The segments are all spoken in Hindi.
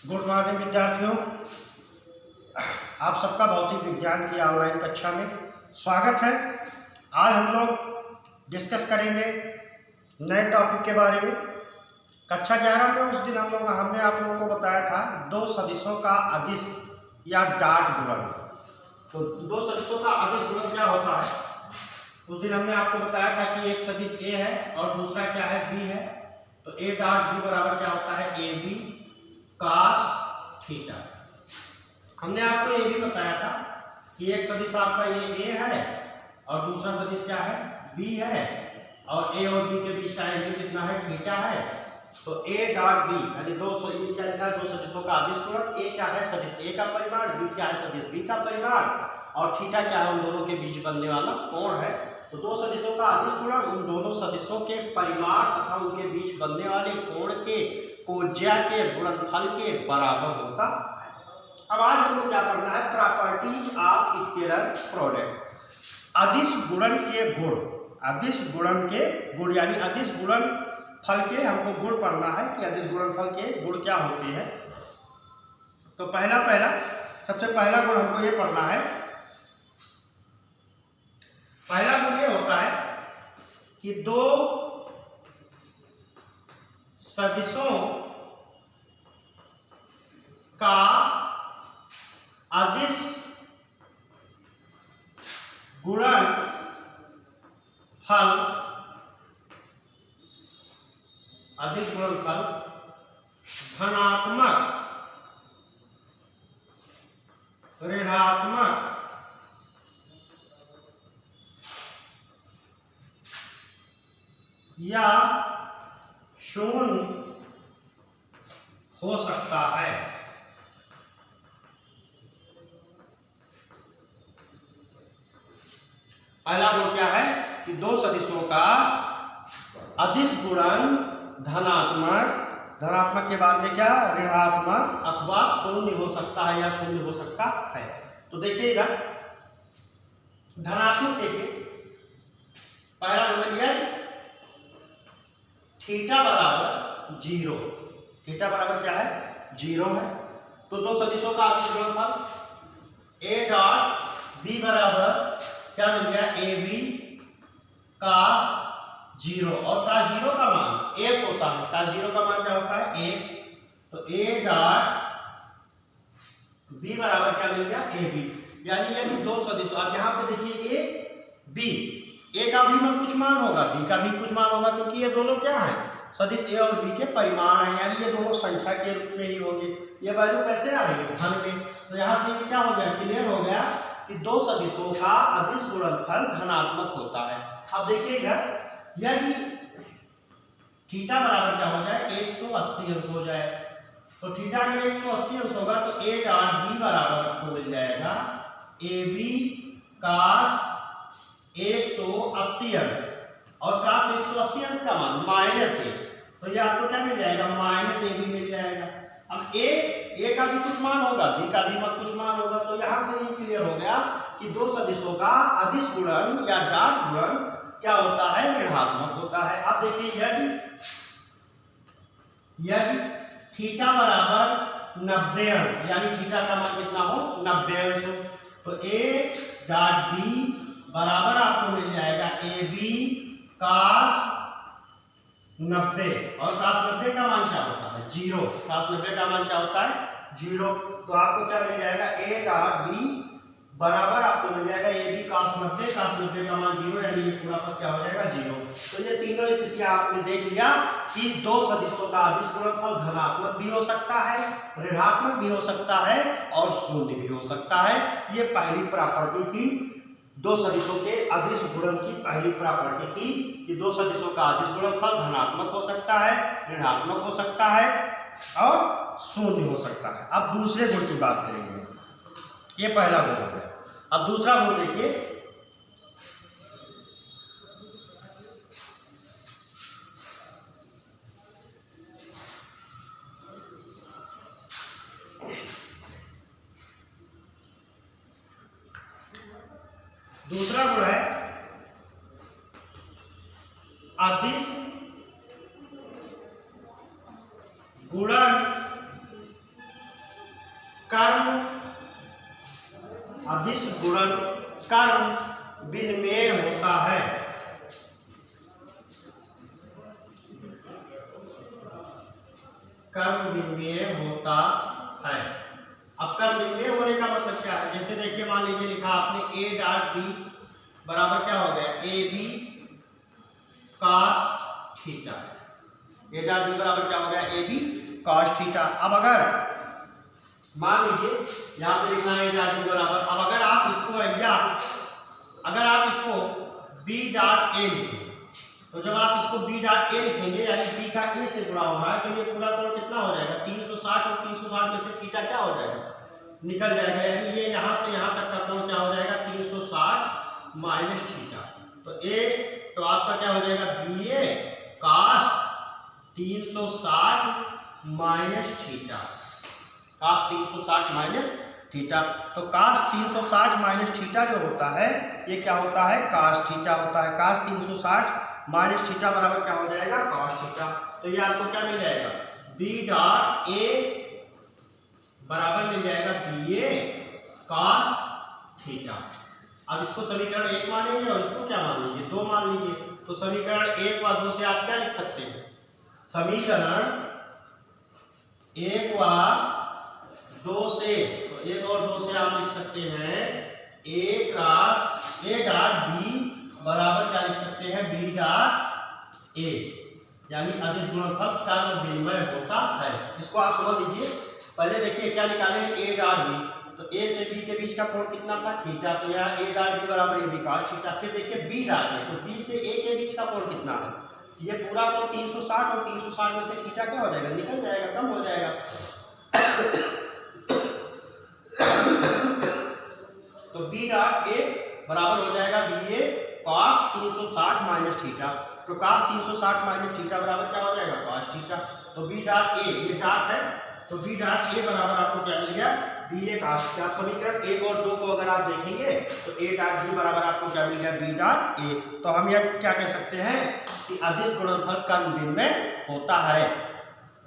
गुड मॉर्निंग विद्यार्थियों, आप सबका भौतिक विज्ञान की ऑनलाइन कक्षा में स्वागत है। आज हम लोग डिस्कस करेंगे नए टॉपिक के बारे में। कक्षा 11 में उस दिन हमने आप लोगों को बताया था दो सदिशों का अदिश या डॉट गुणन। तो दो सदिशों का अदिश गुणन क्या होता है, उस दिन हमने आपको बताया था कि एक सदिश ए है और दूसरा क्या है, बी है। तो ए डॉट बी बराबर क्या होता है, ए बी कास थीटा। हमने आपको ये भी बताया था कि एक सदिश आपका ये ए है और दूसरा सदिश क्या है, बी है, और ए और बी के बीच का एंगल कितना है, थीटा है। तो ए डॉट बी यानी ये क्या लिखा है, दो सदिशों का अदिश गुणन। ए क्या है, सदिश ए का परिमाण, बी क्या है, सदिश बी का परिमाण, और थीटा क्या है, उन दोनों के बीच बनने वाला कोण है। तो दो सदिशों का अदिश गुणन उन दोनों सदिशों के परिमाण तथा उनके बीच बनने वाले कोण के कोज्या के गुणनफल के बराबर होता है। अब आज हम लोग क्या पढ़ना है, प्रॉपर्टीज ऑफ स्केलर प्रोडक्ट। अदिश गुणन के गुण, अदिश गुणन के गुण यानी अदिश गुणन फल के हमको गुण पढ़ना है कि अदिश गुणनफल के गुण क्या होते हैं। तो सबसे पहला गुण हमको ये पढ़ना है। पहला गुण ये होता है कि दो सदिशों का अदिश गुणन फल, अदिश गुणनफल धनात्मक, ऋणात्मक या शून्य हो सकता है। पहला गुण क्या है कि दो सदिशों का अदिश गुणन धनात्मक के बाद में क्या, ऋणात्मक अथवा शून्य हो सकता है या शून्य हो सकता है। तो देखिए इधर धनात्मक, देखिए पहला गुण यह थीटा बराबर 0, थीटा बराबर क्या है, 0 है। तो दो सदिशों का अदिश गुणनफल ए डॉट बी बराबर क्या मिल गया, ए बी कास 0, और कास 0 का मान 1 होता है। कास 0 का मान क्या होता है, 1। तो ए डॉट बी बराबर क्या मिल गया, ए बी। यानी यदि दो सदिश, अब यहाँ पे देखिए ए बी, ए का भी मान कुछ मान होगा, बी का भी कुछ मान होगा, क्योंकि ये दोनों क्या है, सदिश ए और बी के परिमाण है, यानी ये दोनों संख्या के रूप में ही होंगे। ये वैल्यू कैसे आ रही है, धन में। तो यहाँ से ये क्या हो गया, क्लियर हो गया कि दो सदिशों का अदिश गुणनफल धनात्मक होता है। अब देखिएगा यदि थीटा बराबर क्या हो जाए, 180 अंश हो जाए। तो थीटा अगर 180 अंश होगा तो ए डॉट बी बराबर आपको मिल जाएगा ए बी कास 180 अंश, और कास 180 अंश का मान -1, तो ये आपको क्या मिल जाएगा, -ab मिल जाएगा। अब ए का भी कुछ मान होगा, बी का भी कुछ मान होगा। तो यहां से ये क्लियर हो गया कि दो सदिशों का अदिश गुणन या डॉट गुणन क्या होता है, ऋणात्मक होता है। अब देखिए यदि थीटा बराबर 90 अंश, यानी थीटा का मान कितना हो, 90 अंश हो, तो ए डॉट बी बराबर आपको मिल जाएगा ए बी कास 90, और कास 90 का मान क्या होता है, 0। कास 90 का मान क्या होता है, 0। तो आपको क्या मिल जाएगा, ए डॉट बी बराबर आपको मिल जाएगा ए बी कास 90, कास 90 का मान 0, यानी ये पूरा पद क्या हो जाएगा, 0। तो ये तीनों स्थितियां आपने देख लिया कि दो सदिशों का अदिश गुणनफल धनात्मक भी हो सकता है, ऋणात्मक भी हो सकता है, और शून्य भी हो सकता है। ये पहली प्रॉपर्टी की, दो सदिशों के अदिश गुणन की पहली प्रॉपर्टी थी कि दो सदिशों का अदिश गुणनफल धनात्मक हो सकता है, ऋणात्मक हो सकता है, और शून्य हो सकता है। अब दूसरे गुण की बात करेंगे। ये पहला गुण हो गया। अब दूसरा गुण देखिए, दूसरा गुण है अदिश गुणन कर्म अदिश गुणन कर्म विनिमेय होता है। कर्म विनिमेय होता है। अब कर्म विनिमेय होने का मतलब क्या है? जैसे देखिए, मान लीजिए लिखा आपने ए डॉट बी बराबर क्या हो गया, A B cos theta. A dot B बराबर क्या हो गया, ए बी कॉस थीटा। अब अगर मान लीजिए यहाँ पे लिखना है ए डॉट बी बराबर, अब अगर आप इसको बी डॉट ए लिखें, तो जब आप इसको बी डॉट ए लिखेंगे यानी बी का ए से गुणा हो रहा है, तो ये पूरा कोण कितना हो जाएगा, 360, और 360 में से थीटा क्या हो जाएगा, निकल जाएगा। यानी ये यहाँ से यहाँ तक का कोण क्या हो जाएगा, 360 माइनस थीटा। तो आपका क्या हो जाएगा, B A cos 360 minus theta, cos 360 minus theta. तो cos 360 माइनस थीटा जो होता है ये क्या होता है, cos थीटा होता है। cos 360 माइनस थीटा बराबर क्या हो जाएगा, cos थीटा। तो ये आपको क्या मिल जाएगा, b डॉट a बराबर मिल जाएगा बी ए cos थीटा। अब इसको समीकरण 1 मानेंगे और इसको क्या मान लीजिए, 2 मान लीजिए। तो समीकरण 1 व 2 से आप क्या लिख सकते हैं, समीकरण 1 व 2 से, तो 1 और 2 से आप लिख सकते हैं ए डॉट बी बराबर क्या लिख सकते हैं, बी डॉट ए, यानी अदिश गुणनफल कर्म विनिमय होता है। इसको आप समझ लीजिए। पहले देखिए क्या निकाले हैं, ए डॉट बी, तो ए से बी के बीच का कोण कितना था, थीटा। तो यहाँ ए डॉट बी बराबर ए बी कॉस थीटा। फिर देखिए बी डॉट ए, तो बी से ए के बीच का कोण कितना है, ये पूरा कोण 360, और 360 में से थीटा क्या हो जाएगा, निकल जाएगा, कम हो जाएगा। तो बी डॉट ए बराबर हो जाएगा B A cos 360 minus theta. तो cos 360 माइनस थीटा बराबर क्या हो जाएगा, cos थीटा। तो बी डॉट ए, ये डॉट है, तो बी डॉट ए बराबर आपको क्या मिल गया, बी ए cos थीटा। समीकरण 1 और 2 को अगर आप देखेंगे तो ए डॉट बी बराबर आपको क्या मिल गया, बी डॉट ए। तो हम यह क्या कह सकते हैं कि अदिश गुणनफल कर्म विनिमय होता है।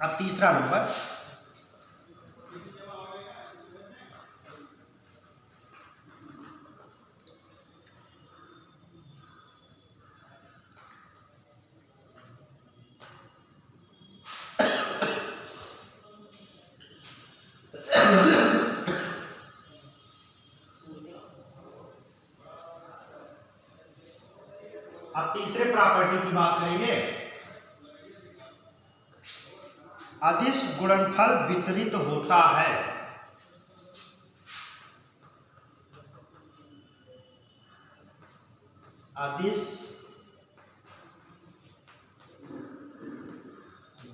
अब तीसरा नंबर, अब तीसरे प्रॉपर्टी की बात करेंगे। अदिश गुणनफल वितरित होता है। अदिश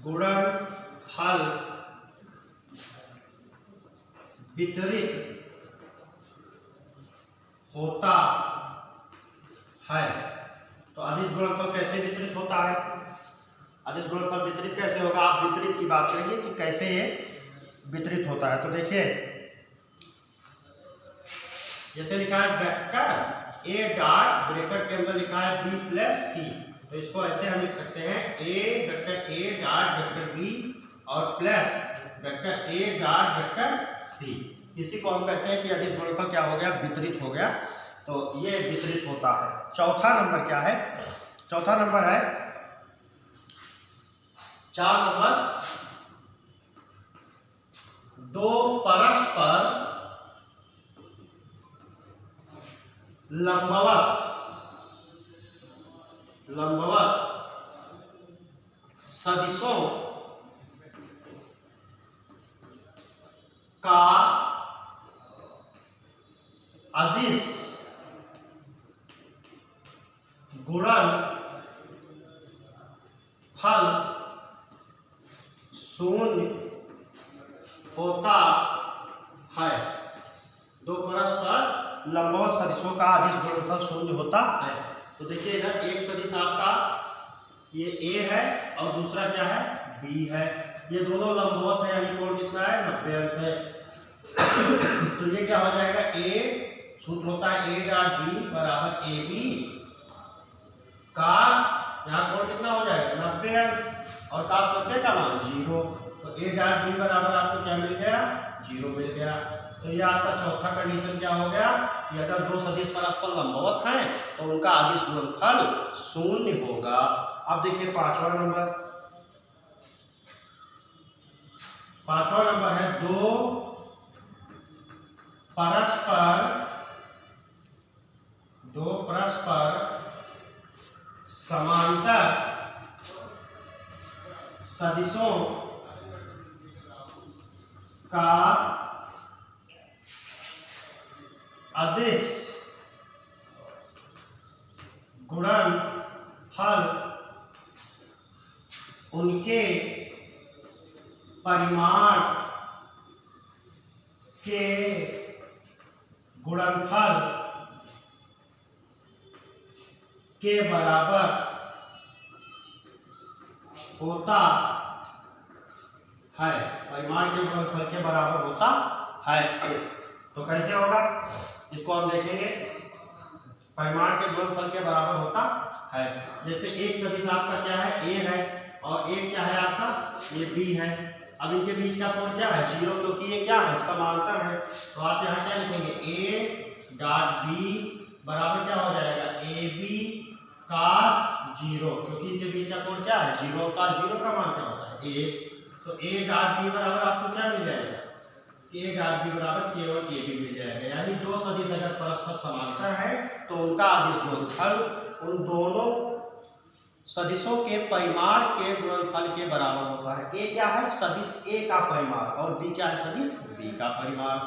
गुणनफल वितरित होता है। तो अदिश गुणनफल कैसे वितरित होता है, अदिश गुणनफल वितरित कैसे होगा, आप वितरित की बात करेंगे कि कैसे ये वितरित होता है। तो देखिए जैसे लिखा है वेक्टर ए डॉट ब्रैकेट के अंदर लिखा है बी प्लस सी, तो इसको ऐसे हम लिख सकते हैं A vector A dot vector B और plus vector A dot vector C. इसी को हम कहते हैं कि अदिश गुणनफल क्या हो गया, वितरित हो गया। तो ये वितरित होता है। चौथा नंबर क्या है, चौथा नंबर है 4 नंबर, दो परस्पर लंबवत सदिशों का अदिश गुणनफल शून्य होता है। दो परस्पर लंबवत सदिशों का अदिश गुणनफल शून्य होता है। तो देखिए इधर एक सदिश आपका ये ए है और दूसरा क्या है, बी है। ये दोनों लंबवत है, यानी कोण कितना है, 90 अंश है। तो ये क्या हो जाएगा, ए सूत्र होता है ए डॉट बी बराबर ए बी काश, यहाँ कोण कितना हो जाएगा, 90 अंश, और काश 90 का मान 0। तो ए डॉट बी बराबर आपको क्या मिल गया, 0 मिल गया। तो ये आपका चौथा कंडीशन क्या हो गया कि अगर दो सदिश परस्पर लंबवत हैं तो उनका अदिश गुणनफल 0 होगा। अब देखिए पांचवा नंबर है दो परस्पर समांतर सदिशों का अदिश गुणनफल उनके परिमाण के गुणनफल के बराबर होता है। परिमाण के गुणनफल के बराबर होता है। तो कैसे होगा इसको हम देखेंगे। परिमाण के गुणनफल के बराबर होता है। जैसे एक सदिश आपका क्या है a है और एक क्या है आपका ये b है। अब इनके बीच का कोण क्या है 0, क्योंकि ये क्या है समांतर है। तो आप यहाँ क्या लिखेंगे a डॉट b बराबर क्या हो जाएगा ab cos 0, क्योंकि इनके बीच का कोण क्या है 0 का 0 का मान क्या होता है 1। तो a डॉट b बराबर आपको क्या मिल जाएगा a डॉट b बराबर केवल a b मिल जाएगा। यानी दो सदिश अगर परस्पर समांतर है तो उनका अदिश गुणनफल उन दोनों सदिशों के परिमाण के गुणनफल के बराबर होता है। a क्या है सदिश a का परिमाण और b क्या है सदिश b का परिमाण।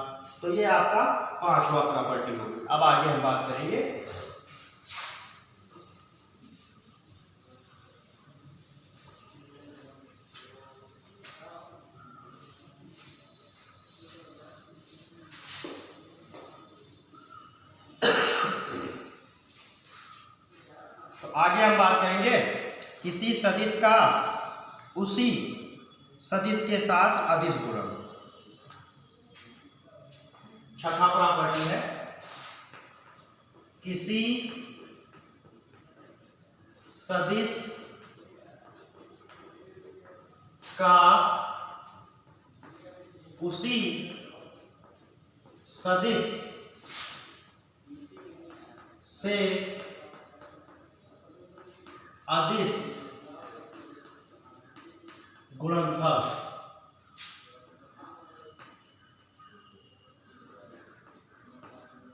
तो ये आपका पांचवा प्रॉपर्टी होगी। अब आगे हम बात करेंगे आगे हम बात करेंगे किसी सदिश का उसी सदिश के साथ अदिश गुणन। छठा प्रॉपर्टी है किसी सदिश का उसी सदिश से अदिश गुणनफल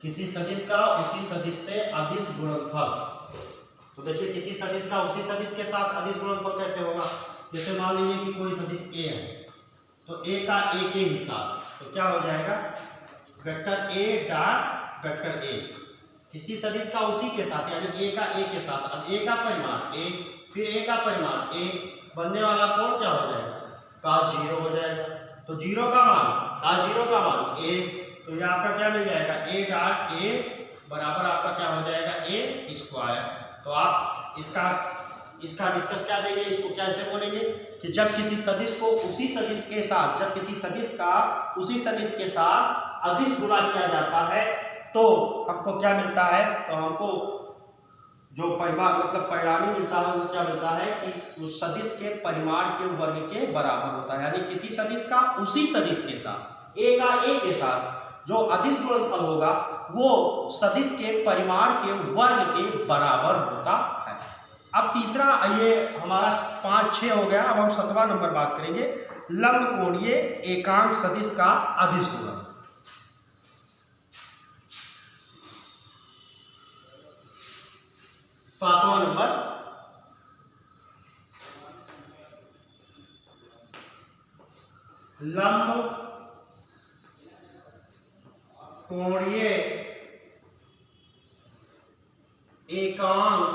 किसी सदिश का उसी सदिश से अदिश गुणनफल। तो देखिए किसी सदिश का उसी सदिश के साथ अदिश गुणनफल कैसे होगा। जैसे मान लीजिए कि कोई सदिश a है तो a का a के ही साथ तो क्या हो जाएगा vector a dot vector a किसी सदिश का उसी के साथ यानी a का a के साथ। अब a का परिमाण a फिर a का परिमाण a बनने वाला कोण क्या हो जाएगा cos 0 हो जाएगा। तो 0 का मान cos 0 का मान a। तो ये आपका क्या मिल जाएगा a डॉट a बराबर आपका क्या हो जाएगा a स्क्वायर। तो आप इसका डिस्कस क्या देंगे इसको कैसे बोलेंगे कि जब किसी सदिश को उसी सदिश के साथ जब किसी सदिश का उसी सदिश के साथ अदिश गुणा किया जाता है तो हमको क्या मिलता है। तो हमको जो परिमाण मतलब परिणामी मिलता है वो क्या मिलता है कि उस सदिश के परिमाण के वर्ग के बराबर होता है। यानी किसी सदिश का उसी सदिश के साथ a का a के साथ जो अदिश गुणनफल होगा वो सदिश के परिमाण के वर्ग के बराबर होता है। अब तीसरा ये हमारा 5, 6 हो गया। अब हम 7वां नंबर बात करेंगे लंब कोणीय एकांक सदिश का अदिश गुणन। सातवां नंबर लंब कोणीय एकांक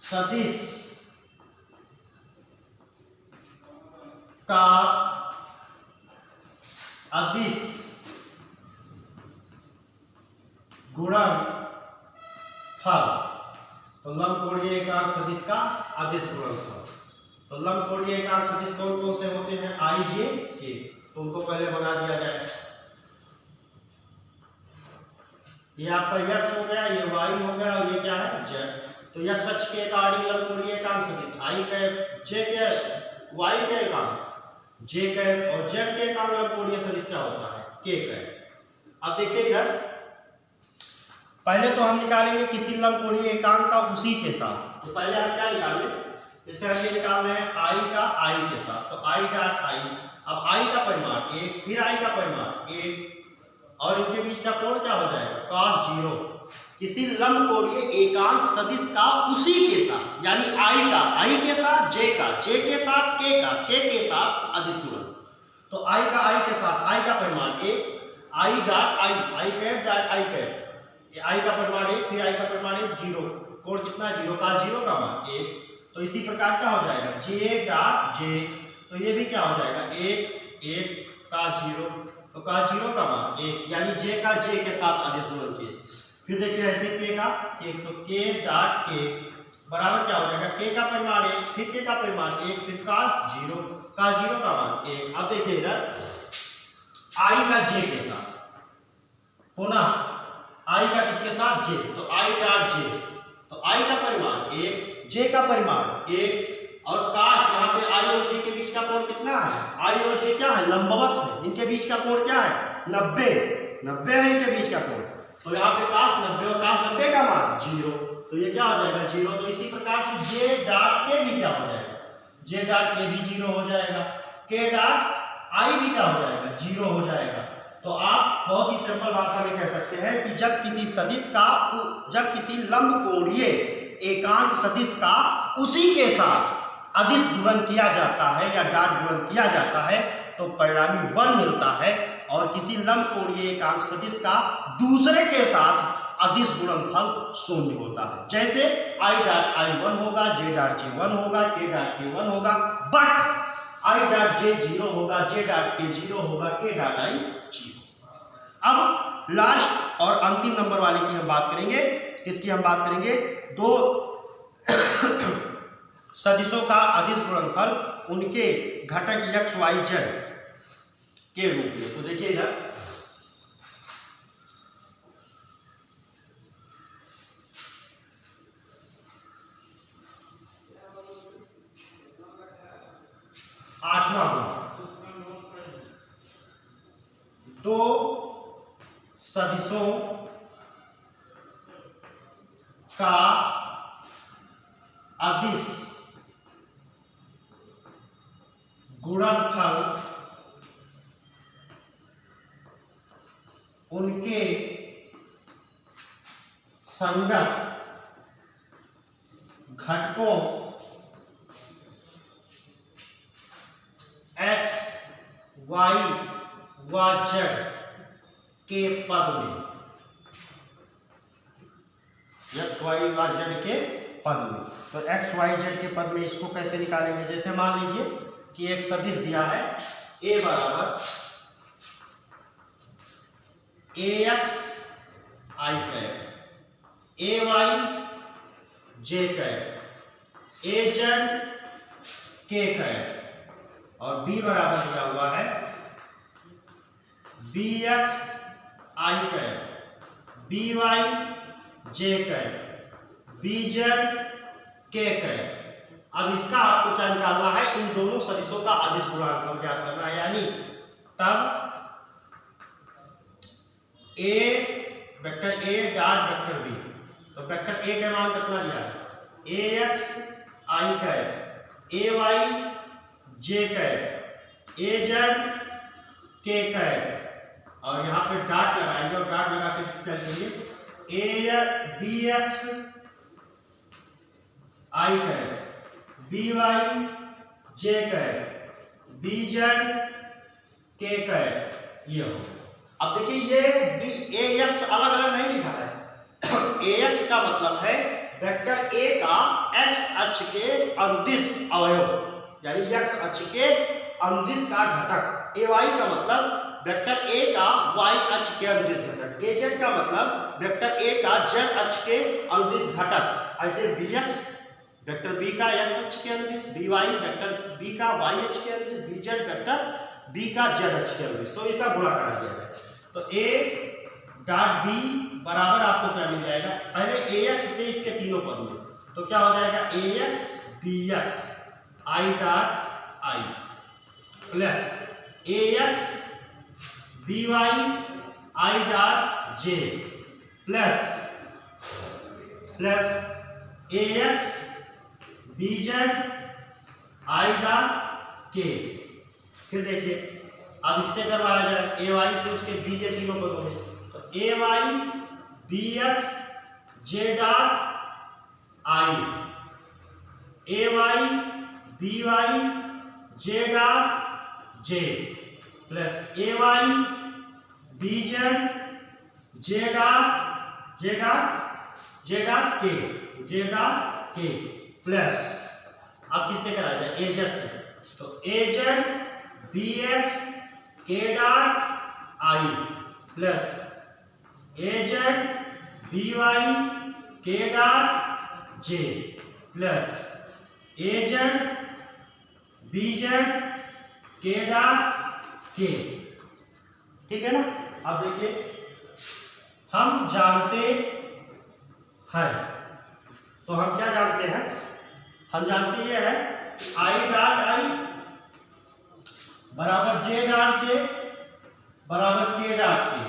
सदिश का अदिश गुणनफल। तो लंब कोणीय एकांक सदिश का अदिश गुणनफल। तो लंब कोणीय एकांक सदिश कौन कौन से होते हैं i j k। तो उनको पहले बना दिया जाए। ये आपका x हो गया ये y हो गया और ये क्या है z। तो x अक्ष के अकॉर्डिंग लंब कोणीय एकांक सदिश i के j के y के एकांक जे कैप और जेड के एकांक लंब कोणीय सदिश क्या होता है, के कैप। अब देखिए इधर पहले तो हम निकालेंगे किसी लंब कोणीय एकांक का उसी के साथ। तो पहले हम क्या निकालेंगे, जैसे हम ये निकाल रहे हैं आई का आई के साथ, तो आई डॉट आई। अब आई का परिमाण 1, फिर आई का परिमाण 1 और इनके बीच का कोण क्या हो जाएगा, cos 0। किसी लंब कोणीय एकांक सदिश का उसी के साथ, यानी आई का आई के साथ, जे का जे के साथ, के का के साथ अदिश गुणन। तो आई का आई के साथ, आई का परिमाण 1, I dot I, I cap dot I cap, I का परिमाण 1, फिर आई का परिमाण 1, 0। कोण कितना है 0, cos 0 का मान 1। तो इसी प्रकार क्या हो जाएगा, जे डॉट जे, तो ये भी क्या हो जाएगा 1 cos 0, तो cos 0 का मान 1, यानी जे का जे के साथ अदिश गुणन किए। फिर देखिए ऐसे के का के, तो के डॉट के बराबर क्या हो जाएगा, के का परिमाण 1, फिर के का परिमाण 1, फिर cos 0 का मान 1। अब देखिए इधर आई का जे के साथ होना, आई का किसके साथ जे, तो आई डॉट जे, तो आई का परिमाण 1, जे का परिमाण 1 और cos, यहाँ पे आई और जे के बीच का कोण कितना है, आई और जे क्या है, लंबवत है, इनके बीच का कोण क्या है 90 है इनके बीच का कोण। तो यहाँ पे cos 90 और cos 90 का मान 0, तो ये क्या हो जाएगा 0। तो इसी प्रकार से जे डॉट के भी क्या हो जाएगा, जे डॉट के भी 0 हो जाएगा, के डॉट आई भी क्या हो जाएगा 0 हो जाएगा। तो आप बहुत ही सिंपल भाषा में कह सकते हैं कि जब किसी लंब कोणीय एकांक सदिश का उसी के साथ अदिश गुणन किया जाता है या डॉट गुणन किया जाता है तो परिणामी 1 मिलता है, और किसी लंब कोणीय एकांक सदिश का दूसरे के साथ अदिश गुणनफल 0 होता है। जैसे आई डॉट आई 1 होगा, जे डॉट जे 1 होगा, के डॉट के 1 होगा, बट आई डॉट जे 0 होगा, जे डॉट के 0 होगा, के डॉट आई 0। अब लास्ट और अंतिम नंबर वाले की हम बात करेंगे, किसकी हम बात करेंगे, दो सदिशों का अदिश गुणनफल उनके घटक x y z के रूप में। तो देखिए इधर आठवां गुण, दो सदिशों का अदिश गुणनफल उनके संगत घटकों x, y व z के पद में, x, y व z के पद में। तो x, y, z के पद में इसको कैसे निकालेंगे, जैसे मान लीजिए कि एक सदिश दिया है a बराबर ax I cap, ay j cap, az k cap और b बराबर दिया हुआ है bx I cap, by j cap, bz k cap. अब इसका आपको क्या निकालना है, इन दोनों सदिशों का अदिश गुणनफल ज्ञात करना है। यानी तब a vector a dot vector b, तो वेक्टर a का मान कितना लिया है ax I cap, ay j cap, az k cap और यहाँ पे डॉट लगाएंगे और डॉट लगा के क्या लिखेंगे bx I cap, by j cap, bz k cap, ये हो। अब देखिए ये ax अलग अलग नहीं लिखा है। ax का मतलब है वेक्टर a का x अक्ष के अनुदिश अवयव, यानी x अक्ष के अनुदिश का घटक। ay का मतलब वेक्टर a का y अक्ष के अनुदिश घटक, az का मतलब वेक्टर a का z अक्ष के अनुदिश घटक। ऐसे bx वेक्टर b का x अक्ष के अनुदिश, by वेक्टर b का y अक्ष के अनुदिश, bz वेक्टर b का z अक्ष के अनुदिश। तो इसका गुणा करा दिया है। तो a डॉट b बराबर आपको क्या मिल जाएगा, पहले ax से इसके तीनों पद में, तो क्या हो जाएगा ax bx i dot i plus A X B Y I dot J plus A X B Z I dot K. फिर देखिए अब इससे करवाया जाए, ए वाई से उसके बी के तीनों को दोगे तो A Y B X J dot I, A Y B Y J dot J plus A Y B Z J dot K plus अब किससे कराया जाए, ए जेड से, तो A Z B X K dot I plus A Z B Y K dot J plus A Z B Z K dot K. ठीक है ना। अब देखिए हम जानते हैं, तो हम क्या जानते हैं, हम जानते ये है आई डॉट आई बराबर जे डॉट जे बराबर के डॉट के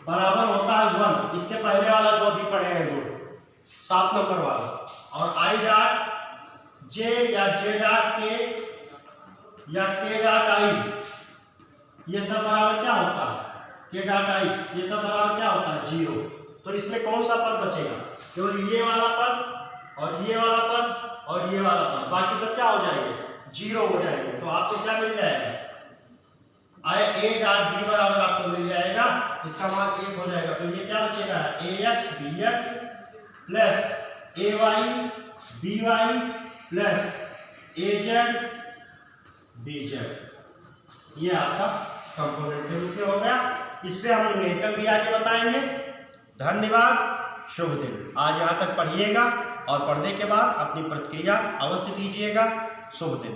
बराबर होता है 1। इससे पहले वाला जो अभी पढ़े हैं 2 7 नंबर वाला, और आई डॉट जे या जे डॉट के या के डॉट आई ये सब बराबर क्या होता है, के डॉट आई ये सब बराबर क्या होता है 0। तो इसमें कौन सा पद बचेगा, केवल ये वाला पद और ये वाला पद और ये वाला पद, बाकी सब क्या हो जाएंगे 0 हो जाएंगे। तो आपको क्या मिल जाएगा, आई ए डॉट बी बराबर आपको मिल जाएगा, इसका मान 1 हो जाएगा। तो ये क्या बचेगा, ए X B x plus A Y B Y plus A Z B Z, ये आपका कंपोनेंट के रूप में हो गया। इस पे हम न्यूमेरिकल भी आगे बताएंगे। धन्यवाद, शुभ दिन। आज यहाँ तक पढ़िएगा और पढ़ने के बाद अपनी प्रतिक्रिया अवश्य दीजिएगा। शुभ दिन।